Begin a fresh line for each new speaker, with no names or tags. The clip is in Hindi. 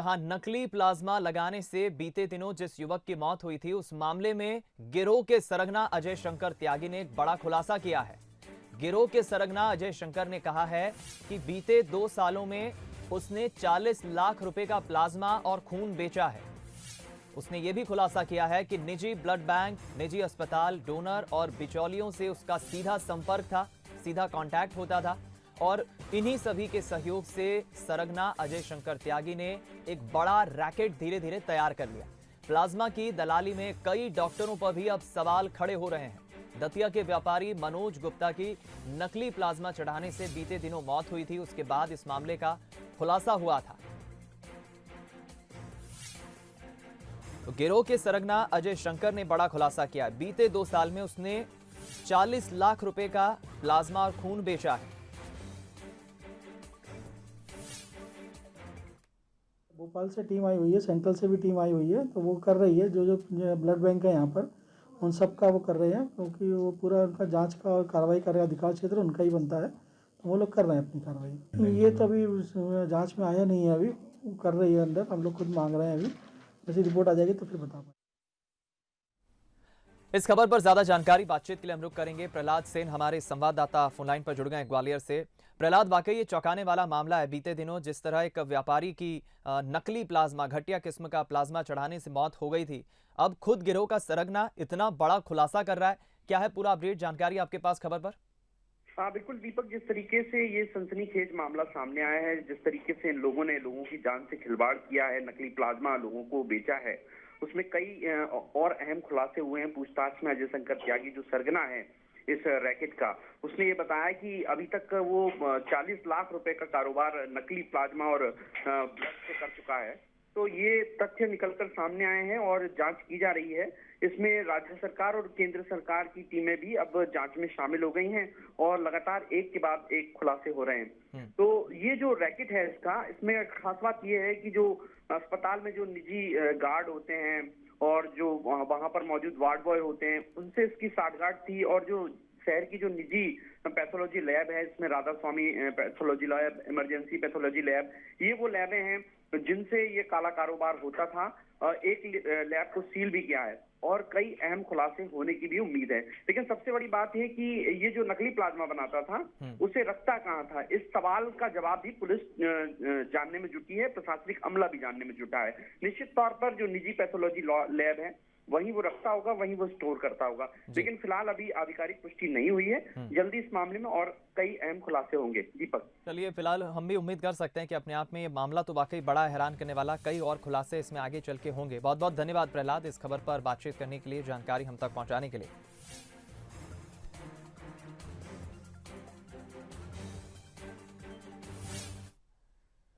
हाँ, नकली प्लाज्मा लगाने से बीते दिनों जिस युवक की मौत हुई थी, उस मामले में गिरोह के सरगना अजय शंकर त्यागी ने एक बड़ा खुलासा किया है। गिरोह के सरगना अजय शंकर ने कहा है कि बीते 2 सालों में उसने 40 लाख रुपए का प्लाज्मा और खून बेचा है। उसने यह भी खुलासा किया है कि निजी ब्लड बैंक, निजी अस्पताल, डोनर और बिचौलियों से उसका सीधा संपर्क था, सीधा कांटेक्ट होता था और इन्हीं सभी के सहयोग से सरगना अजय शंकर त्यागी ने एक बड़ा रैकेट धीरे धीरे तैयार कर लिया। प्लाज्मा की दलाली में कई डॉक्टरों पर भी अब सवाल खड़े हो रहे हैं। दतिया के व्यापारी मनोज गुप्ता की नकली प्लाज्मा चढ़ाने से बीते दिनों मौत हुई थी, उसके बाद इस मामले का खुलासा हुआ था। तो गिरोह के सरगना अजय शंकर ने बड़ा खुलासा किया। बीते 2 साल में उसने 40 लाख रुपए का प्लाज्मा और खून बेचा है।
भोपाल से टीम आई हुई है, सेंट्रल से भी टीम आई हुई है, तो वो कर रही है जो ब्लड बैंक है यहाँ पर उन सब का वो कर रहे हैं, क्योंकि वो पूरा उनका जांच का और कार्रवाई का अधिकार क्षेत्र उनका ही बनता है, तो वो लोग कर रहे हैं अपनी कार्रवाई। ये तो अभी जांच में आया नहीं है, अभी कर रही है अंदर, हम लोग खुद मांग रहे हैं। अभी जैसी रिपोर्ट आ जाएगी तो फिर बता पाएंगे।
इस खबर पर ज्यादा जानकारी बातचीत के लिए हम रुख करेंगे। प्रहलाद सेन हमारे संवाददाता फोनलाइन पर जुड़ गए ग्वालियर से। प्रहलाद, वाकई ये चौंकाने वाला मामला है। बीते दिनों जिस तरह एक व्यापारी की नकली प्लाज्मा, घटिया किस्म का प्लाज्मा चढ़ाने से मौत हो गई थी, अब खुद गिरोह का सरगना इतना बड़ा खुलासा कर रहा है। क्या है पूरा अपडेट, जानकारी आपके पास खबर पर?
हाँ बिल्कुल दीपक, जिस तरीके से ये सनसनीखेज मामला सामने आया है, जिस तरीके से इन लोगों ने लोगों की जान से खिलवाड़ किया है, नकली प्लाज्मा लोगों को बेचा है, उसमें कई और अहम खुलासे हुए हैं। पूछताछ में अजय शंकर त्यागी जो सरगना है इस रैकेट का, उसने ये बताया कि अभी तक वो 40 लाख रुपए का कारोबार नकली प्लाज्मा और ब्लड से कर चुका है। तो ये तथ्य निकलकर सामने आए हैं और जांच की जा रही है। इसमें राज्य सरकार और केंद्र सरकार की टीमें भी अब जांच में शामिल हो गई हैं और लगातार एक के बाद एक खुलासे हो रहे हैं। तो ये जो रैकेट है इसमें खास बात ये है कि जो अस्पताल में जो निजी गार्ड होते हैं और जो वहां पर मौजूद वार्ड बॉय होते हैं, उनसे इसकी साठगांठ थी। और जो शहर की जो निजी पैथोलॉजी लैब है, इसमें Radha Swami pathology lab, emergency pathology lab, ये वो लैबें हैं जिनसे ये काला कारोबार होता था। एक लैब को सील भी किया है और कई अहम खुलासे होने की भी उम्मीद है। लेकिन सबसे बड़ी बात है कि ये जो नकली प्लाज्मा बनाता था उसे रखता कहाँ था, इस सवाल का जवाब भी पुलिस जानने में जुटी है, प्रशासनिक अमला भी जानने में जुटा है। निश्चित तौर पर जो निजी पैथोलॉजी लैब है वहीं वो रखता होगा, वहीं वो स्टोर करता होगा, लेकिन फिलहाल अभी आधिकारिक पुष्टि नहीं हुई है। जल्दी इस मामले में और कई अहम खुलासे होंगे। दीपक,
चलिए, फिलहाल हम भी उम्मीद कर सकते हैं कि अपने आप में ये मामला तो वाकई बड़ा हैरान करने वाला, कई और खुलासे इसमें आगे चल के होंगे। बहुत बहुत धन्यवाद प्रहलाद, इस खबर पर बातचीत करने के लिए, जानकारी हम तक पहुंचाने के लिए।